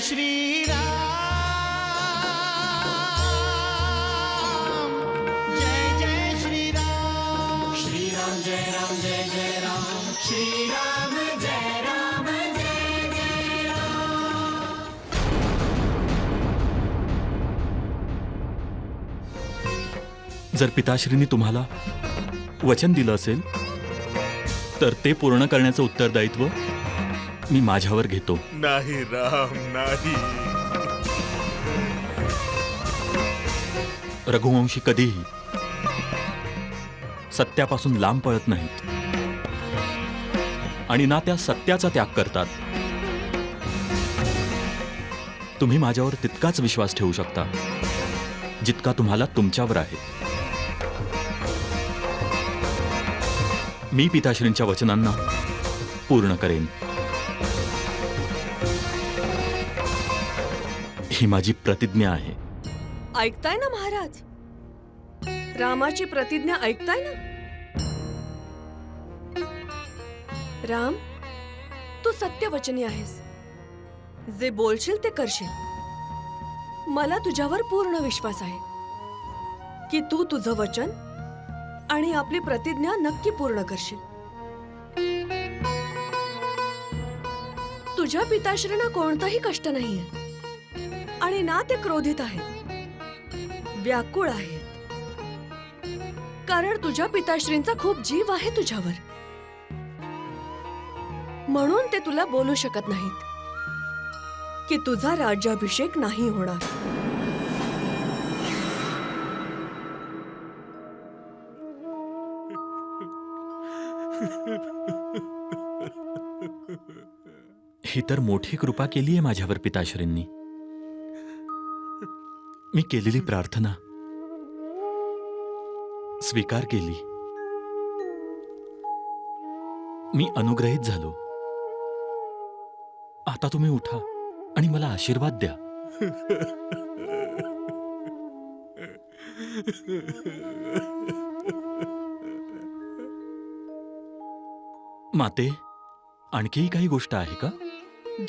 श्रीराम, जय जय श्रीराम, श्रीराम जय राम जय जय राम, श्रीराम जय राम जय जय राम. जर पिताश्रींनी तुम्हाला वचन दिलं असेल तर ते पूर्ण करण्याचं उत्तरदायित्व मी माझ्यावर घेतो. नाही राम, नाही. रघुवंशी कधीही सत्यापासून लांब पळत नाहीत आणि ना त्या सत्याचा त्याग करतात. तुम्ही माझ्यावर तितकाच विश्वास ठेवू शकता जितका तुम्हाला तुमच्यावर आहे. मी पिताश्रींच्या वचनांना पूर्ण करेन. ही माझी प्रतिज्ञा आहे. ऐकताय ना महाराज, रामाची प्रतिज्ञा ऐकताय ना. राम, तू सत्यवचनी आहेस. जे बोलशील ते करशील. मला तुझ्यावर पूर्ण विश्वास आहे की तू तुझं वचन आणि आपली प्रतिज्ञा नक्की पूर्ण करशील. तुझ्या पिताश्रींना कोणताही कष्ट नाहीये आणि ना ते क्रोधित आहेत, व्याकुळ आहेत. कारण तुझ्या पिताश्रींचा खूप जीव आहे तुझ्यावर. म्हणून ते तुला बोलू शकत नाहीत की तुझा राज्याभिषेक नाही होणार. ही तर मोठी कृपा केली आहे माझ्यावर पिताश्रींनी. मी केलेली प्रार्थना स्वीकार केली. मी अनुग्रहित झालो. आता तुम्ही उठा आणि मला आशीर्वाद द्या. माते, आणखीही काही गोष्ट आहे का?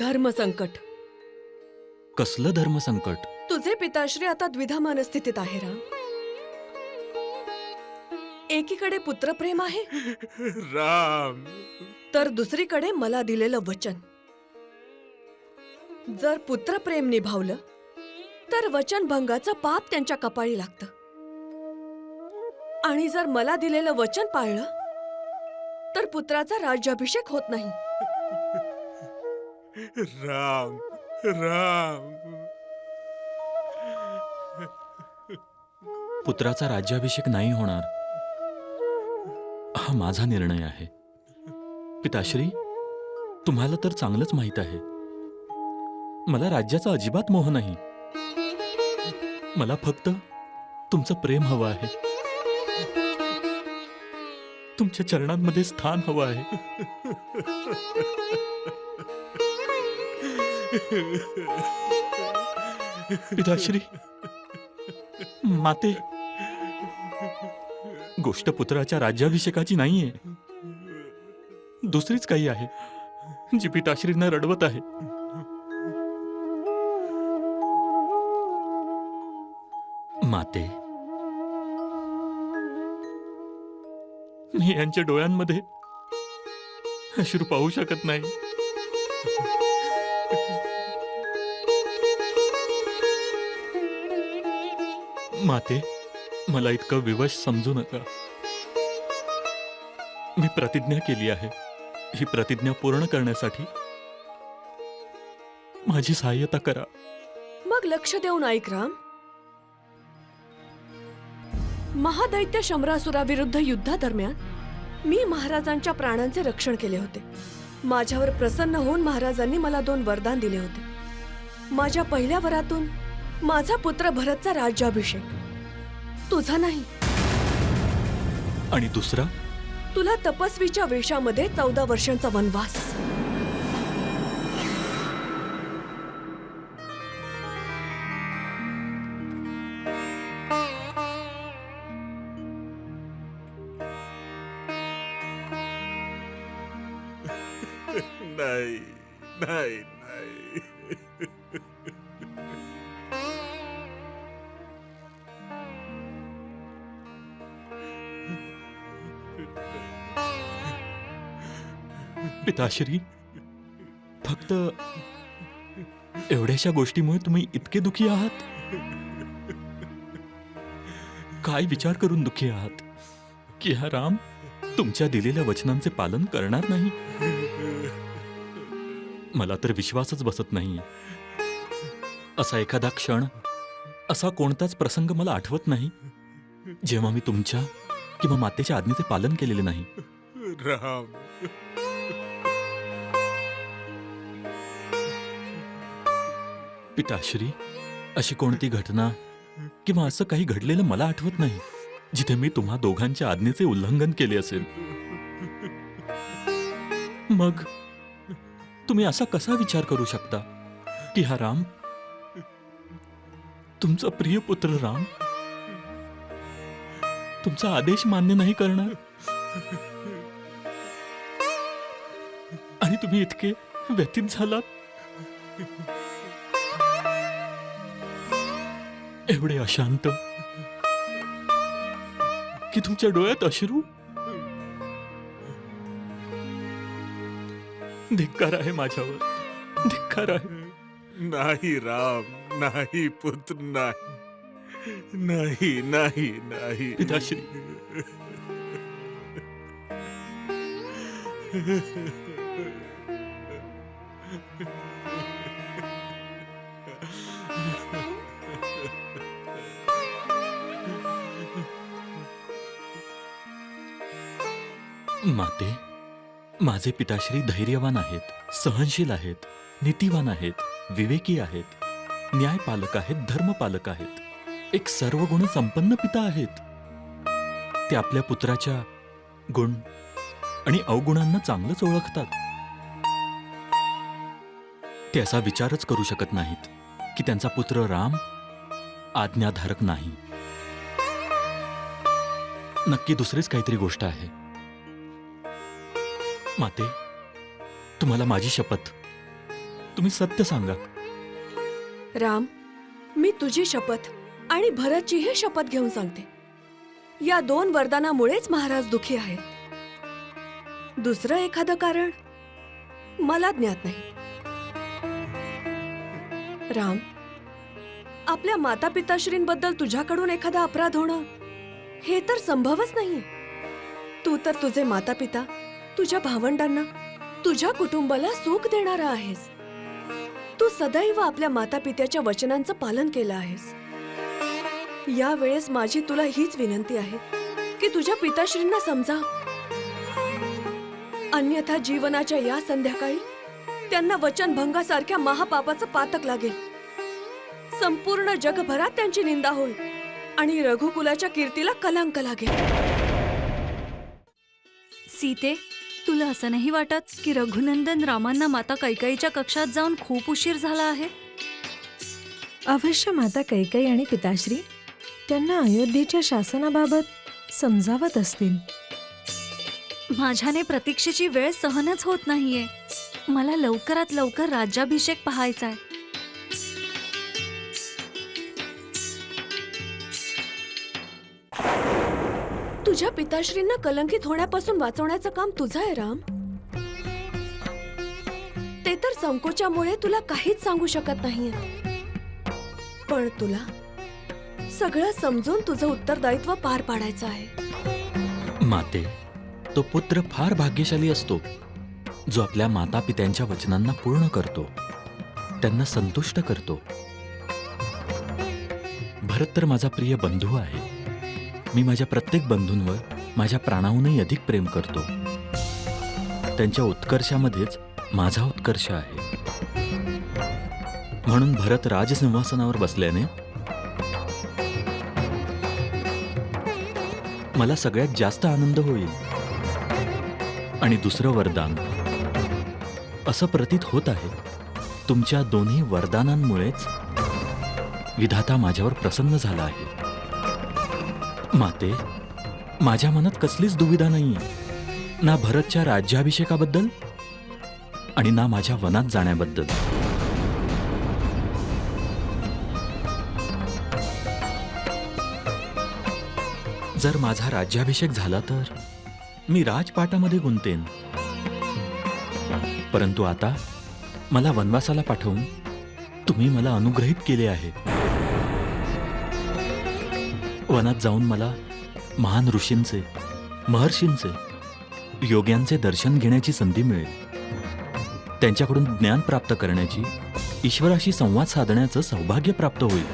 धर्मसंकट. कसलं धर्मसंकट? तुझे पिताश्री आता द्विधा मनस्थितीत आहे राम. एकीकडे पुत्रप्रेम आहे राम, तर दुसरीकडे मला दिलेलं वचन. जर पुत्रप्रेम निभावलं तर वचनभंगाचं पाप त्यांच्या कपाळी लागतं. आणि जर मला दिलेलं वचन पाळलं तर पुत्राचा राज्याभिषेक होत नाही. राम, राम. पुत्राचा राज्याभिषेक नाही होणार हा माझा निर्णय आहे. पिताश्री, तुम्हाला तर चांगलंच माहित आहे मला राज्याचा अजिबात मोह नाही. मला फक्त तुमचं प्रेम हवं आहे. तुमच्या चरणांमध्ये स्थान हवं आहे. पिताश्री, माते, गोष्ट पुत्राच्या राज्याभिषेकाची नाहीये, दुसरीच काही आहे जी पिताश्रींना रडवत आहे. माते, मी यांच्या डोळ्यांमध्ये अश्रू पाहू शकत नाही. माते, मला इतकं विवश समजू नका. मी प्रतिज्ञा केली आहे. ही प्रतिज्ञा पूर्ण करण्यासाठी माझी सहाय्यता करा. मग लक्ष देऊन ऐक राम. महादैत्य शंभरासुराविरुद्ध युद्धादरम्यान मी महाराजांच्या प्राणांचे रक्षण केले होते. माझ्यावर प्रसन्न होऊन महाराजांनी मला 2 वरदान दिले होते. माझ्या पहिल्या वरातून माझा पुत्र भरतचा राज्याभिषेक, तुझा नाही. आणि दुसरा, तुला तपस्वीच्या वेशामध्ये 14 वर्षांचा वनवास. नाही, नाही, नाही. पिताश्री, फक्त एवढ्याशा गोष्टीमुळे तुम्ही इतके दुखी आहात? काय विचार करून दुखी आहात की हा राम तुमच्या दिलेल्या वचनांचे पालन करणार नाही? मला तर विश्वासच बसत नाही. असा एखादा क्षण, असा कोणताच प्रसंग मला आठवत नाही जेव्हा मी तुमच्या किंवा मातेच्या आज्ञेचे पालन केलेले नाही. राम, पिताश्री, अशी कोणती घटना किंवा असं काही घडलेलं मला आठवत नाही जिथे मी तुम्हा दोघांच्या आज्ञेचे उल्लंघन केले असेल. मग तुम्ही असा कसा विचार करू शकता की हा राम, तुमचा प्रिय पुत्र राम, तुमचा आदेश मान्य नाही करणार? आणि तुम्ही इतके व्यथित झालात, एवढे अशांत की तुमच्या डोळ्यात अश्रू? धिक्कार आहे माझ्यावर, धिक्कार आहे. नाही राम, नाही पुत्र, नाही, नाही, नाही, नाही. पिताश्री, माते, माझे पिताश्री धैर्यवान आहेत, सहनशील आहेत, नीतिवान आहेत, विवेकी आहेत, न्यायपालक आहेत, धर्मपालक आहेत, एक सर्व गुण संपन्न पिता आहेत. ते आपल्या पुत्राच्या गुण आणि अवगुणांना चांगलंच ओळखतात. ते असा विचारच करू शकत नाहीत की त्यांचा पुत्र राम आज्ञाधारक नाही. नक्की दुसरीच काहीतरी गोष्ट आहे. माते, तुम्हाला माझी शपथ, तुम्ही सत्य सांगा. राम, मी तुझी शपथ आणि भरतचीही शपथ घेऊन सांगते, या 2 वरदानामुळेच महाराज दुखी आहेत. दुसरं एखादं कारण मला ज्ञात नाही. राम, आपल्या माता पिताश्रींबद्दल तुझ्याकडून एखादा अपराध होणं हे तर संभवच नाहीये. तू तर तुझे माता पिता, तुझ्या भावंडांना, तुझ्या कुटुंबाला सुख देणारा आहेस. तू सदैव आपल्या माता पित्याच्या वचनांचं पालन केलं आहेस. यावेळेस माझी तुला हीच विनंती आहे की तुझ्या पिताश्रींना समजाव, अन्यथा जीवनाच्या या संध्याकाळी त्यांना वचनभंगासारख्या महापापाचं पातक लागेल. संपूर्ण जगभरात त्यांची निंदा होईल आणि रघुकुलाच्या कीर्तीला कलंक लागेल. सीते, तुला असं नाही वाटत की रघुनंदन रामांना माता कैकेयीच्या कक्षात जाऊन खूप उशीर झाला आहे? अवश्य माता कैकेयी आणि पिताश्री त्यांना अयोध्येच्या शासनाबाबत समजावत असतील. माझ्याने प्रतीक्षेची वेळ सहनच होत नाहीये. मला लवकरात लवकर राज्याभिषेक पाहायचाय. तुझ्या पिताश्रींना कलंकित होण्यापासून वाचवण्याचं काम तुझं आहे राम. ते तर संकोचामुळे तुला काहीच सांगू शकत नाहीये, पण तुला सगळं समजून तुझं उत्तरदायित्व पार पाडायचं आहे. माते, तो पुत्र फार भाग्यशाली असतो जो आपल्या माता पित्यांच्या वचनांना पूर्ण करतो, त्यांना संतुष्ट करतो. भरत तर माझा प्रिय बंधू आहे. मी माझ्या प्रत्येक बंधूंवर माझ्या प्राणाहूनही अधिक प्रेम करतो. त्यांच्या उत्कर्षामध्येच माझा उत्कर्ष आहे. म्हणून भरत राजसिंहासनावर बसल्याने मला सगळ्यात जास्त आनंद होईल. आणि दुसरं वरदान, असं प्रतीत होत आहे तुमच्या दोन्ही वरदानांमुळेच विधाता माझ्यावर प्रसन्न झाला आहे. माते, माझ्या मनात कसलीच दुविधा नाहीये, ना भरतच्या राज्याभिषेकाबद्दल आणि ना माझ्या वनात जाण्याबद्दल. जर माझा राज्याभिषेक झाला तर मी राजपाटामध्ये गुंतेन. परंतु आता मला वनवासाला पाठवून तुम्ही मला अनुग्रहित केले आहे. वनात जाऊन मला महान ऋषींचे, महर्षींचे, योग्यांचे दर्शन घेण्याची संधी मिळेल. त्यांच्याकडून ज्ञान प्राप्त करण्याची, ईश्वराशी संवाद साधण्याचं सौभाग्य प्राप्त होईल.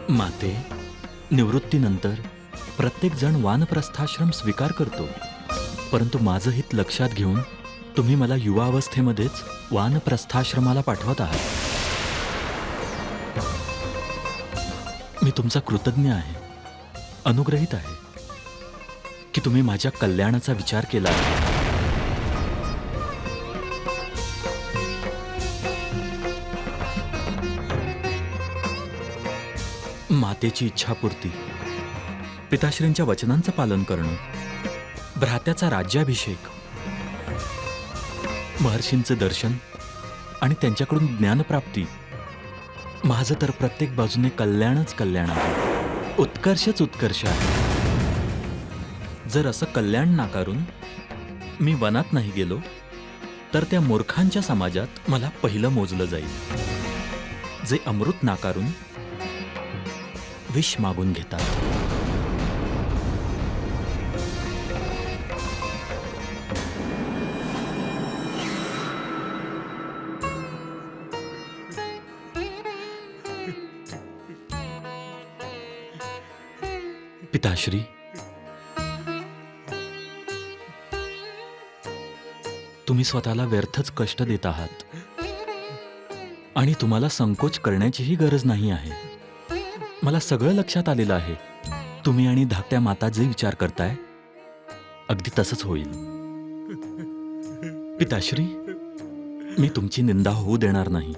माते, निवृत्तीनंतर प्रत्येक जण वानप्रस्थाश्रम स्वीकार करतो, परंतु माझं हित लक्षात घेऊन तुम्ही मला युवावस्थेमध्येच वानप्रस्थाश्रमाला पाठवत आहात. मी तुमचा कृतज्ञ आहे, अनुग्रहित आहे की तुम्ही माझ्या कल्याणाचा विचार केला आहे. मातेची इच्छापूर्ती, पिताश्रींच्या वचनांचं पालन करणं, भ्रात्याचा राज्याभिषेक, महर्षींचे दर्शन आणि त्यांच्याकडून ज्ञानप्राप्ती, माझं तर प्रत्येक बाजूने कल्याणच कल्याण आहे, उत्कर्षच उत्कर्ष आहे. जर असं कल्याण नाकारून मी वनात नाही गेलो तर त्या मूर्खांच्या समाजात मला पहिलं मोजलं जाईल, जे अमृत नाकारून विष मागून घेतात. पिताश्री, तुम्ही स्वतःला व्यर्थच कष्ट देत आहात आणि तुम्हाला संकोच करण्याचीही गरज नाही आहे. मला सगळं लक्षात आलेलं आहे. तुम्ही आणि धाकट्या माता जे विचार करताय अगदी तसंच होईल. पिताश्री, मी तुमची निंदा होऊ देणार नाही.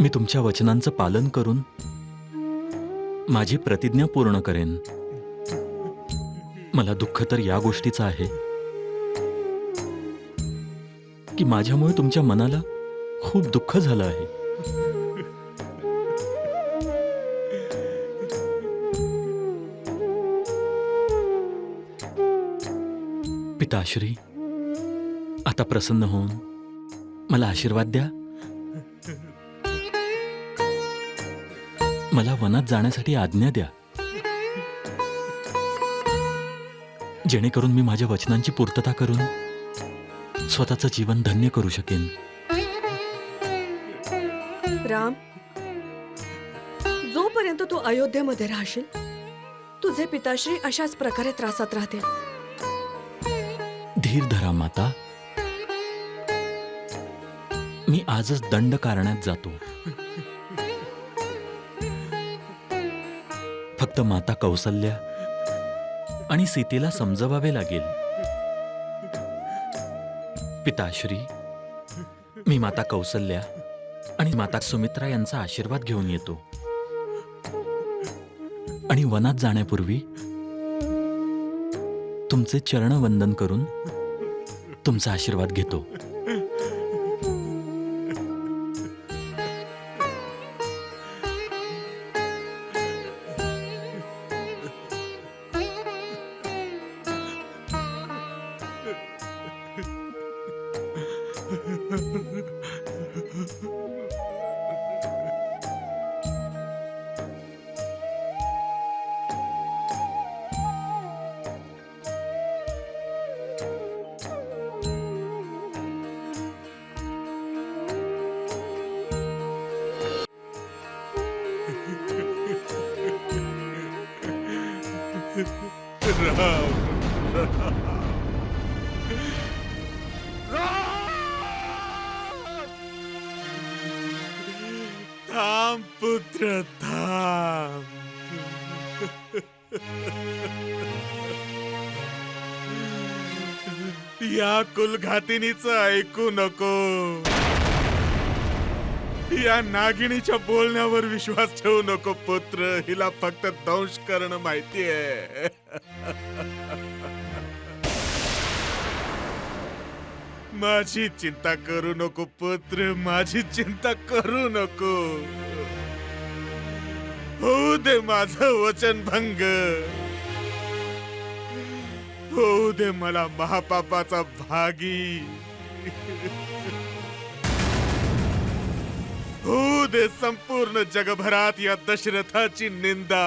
मी तुमच्या वचनांचं पालन करून माझी प्रतिज्ञा पूर्ण करेन. मला दुःख तर या गोष्टीचं आहे की माझ्यामुळे तुमच्या मनाला खूप दुःख झालं आहे. पिताश्री, आता प्रसन्न होऊन मला आशीर्वाद द्या. मला वनात जाण्यासाठी आज्ञा द्या, जेणेकरून मी माझ्या वचनांची पूर्तता करून स्वतःचं जीवन धन्य करू शकेन. राम, जोपर्यंत तू अयोध्येमध्ये राहशील तुझे पिताश्री अशाच प्रकारे त्रासात राहतील. धीर धरा माता. मी आजच दंड कारण्यात जातो. फक्त माता कौसल्या आणि सीतेला समजवावे लागेल. पिताश्री, मी माता कौसल्या आणि माता सुमित्रा यांचा आशीर्वाद घेऊन येतो आणि वनात जाण्यापूर्वी तुमचे चरणवंदन करून तुमचा आशीर्वाद घेतो. थांब पुत्र, थांब. या कुलघातिनीचं ऐकू नको. या नागिणीच्या बोलण्यावर विश्वास ठेवू नको पुत्र. हिला फक्त दंश करणं माहितीये. माझी चिंता करू नको पुत्र, माझी चिंता करू नको. होऊ दे माझं वचनभंग. होऊ दे मला महापापाचा भागी. होऊ दे संपूर्ण जगभरात या दशरथाची निंदा.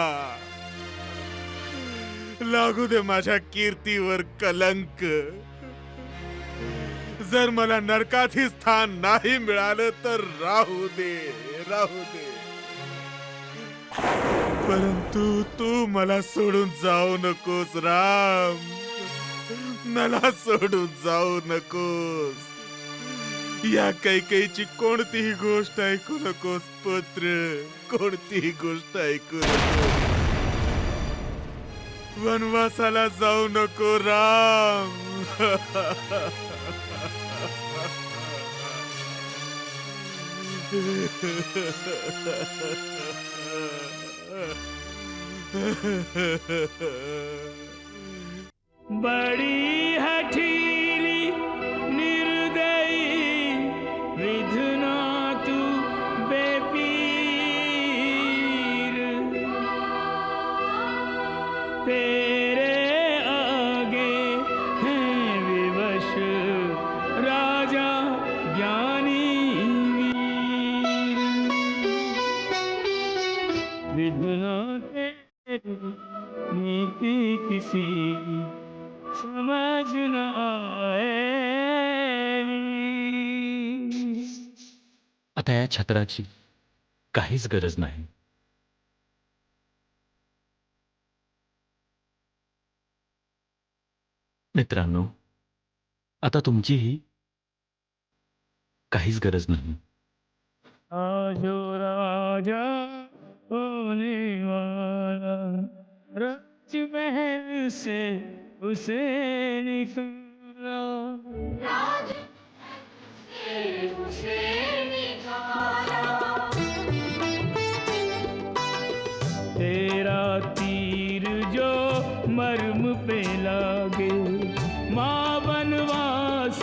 लागू दे माझ्या कीर्तीवर कलंक. जर मला नरकातही स्थान नाही मिळालं तर राहू दे, राहू दे. परंतु तू मला सोडून जाऊ नकोस राम. मला सोडून जाऊ नकोस. या कैकेयीची कोणतीही गोष्ट ऐकू नकोस पुत्र. कोणतीही गोष्ट ऐकू नकोस. वनवासाला जाऊ नको राम. बड़ी हठीली निर्दयी विधना तू बेपीर. तेरे आगे हैं विवश राजा ज्ञानी वीर. विधना तेरी नीति किसी समझ न आए. आता या छत्राची काहीच गरज नाही. मित्रांनो, आता तुमचीही काहीच गरज नाही. आजो राजा होने वाला रच महल से उसे निकाला. तेरा तीर जो मर्म पे लागे माँ वनवास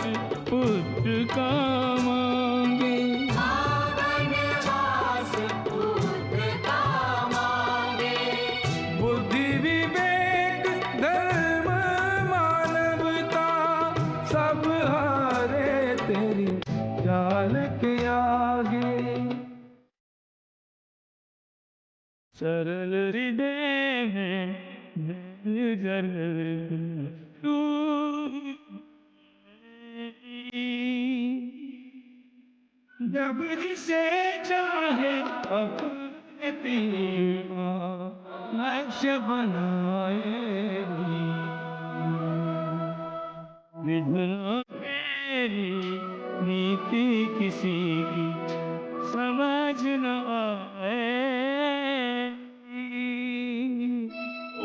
पुत्र का मांगे. बुद्धि विवेक धर्म मानवता सब हारे तेरी चाल के आगे. सरल हृदय में तू जब जिसे चाहे अपने लक्ष्य बनाएगी. विधना मेरी नीति किसी की समझ न आए.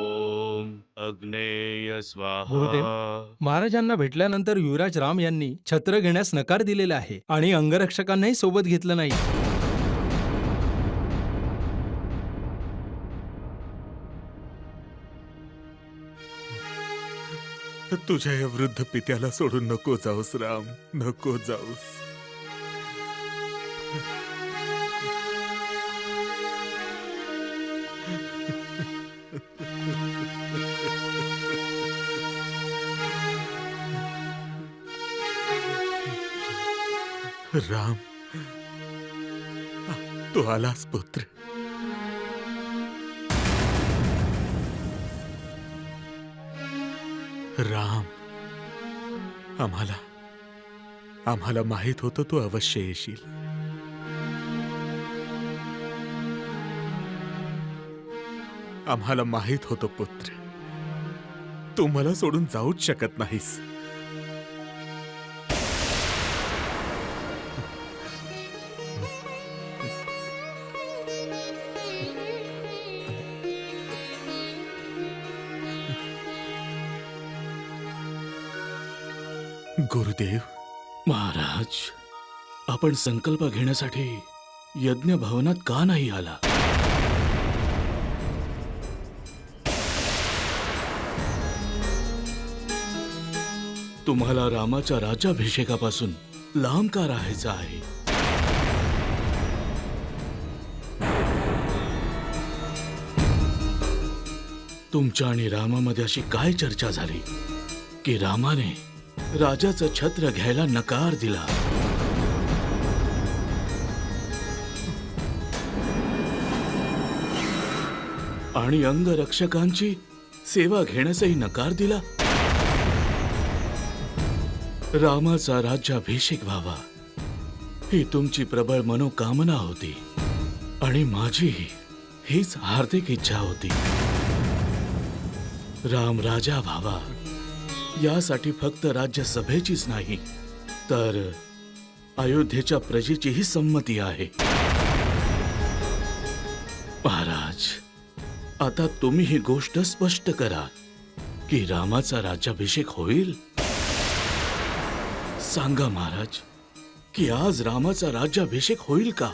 ओम अग्नेय स्वाहा. महाराजांना भेटल्यानंतर युवराज राम यांनी छत्र घेण्यास नकार दिलेला आहे आणि अंगरक्षकांनाही सोबत घेतलं नाही. तुझ्या या वृद्ध पित्याला सोडून नको जाऊस राम. नको जाऊस. राम, तू आलास पुत्र. राम, आम्हाला माहित होतं तू अवश्य येशील. आम्हाला माहित होतं पुत्र, तू मला सोडून जाऊच शकत नाहीस. गुरुदेव. महाराज, आपण संकल्प घेण्यासाठी यज्ञ भवनात का नाही आला? तुम्हाला रामाच्या राज्याभिषेकापासून लांब का राहायचं आहे? तुमच्या आणि रामामध्ये अशी काय चर्चा झाली की रामाने राजाचं छत्र घ्यायला नकार दिला. आणि अंगरक्षकांची सेवा घेण्यासही नकार दिला. रामाचा राज्याभिषेक व्हावा ही तुमची प्रबळ मनोकामना होती आणि माझीही हीच हार्दिक इच्छा होती. राम राजा व्हावा यासाठी फक्त राज्यसभेचीच नाही तर अयोध्येच्या प्रजेचीही संमती आहे. महाराज, आता तुम्ही ही गोष्ट स्पष्ट करा की रामाचा राज्याभिषेक होईल. सांगा महाराज की आज रामाचा राज्याभिषेक होईल का?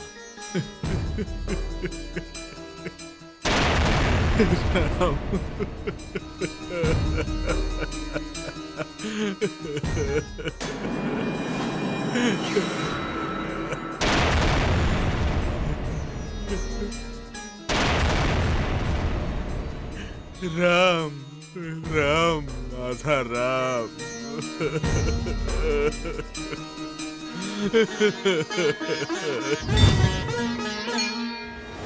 राम राम माझा राम.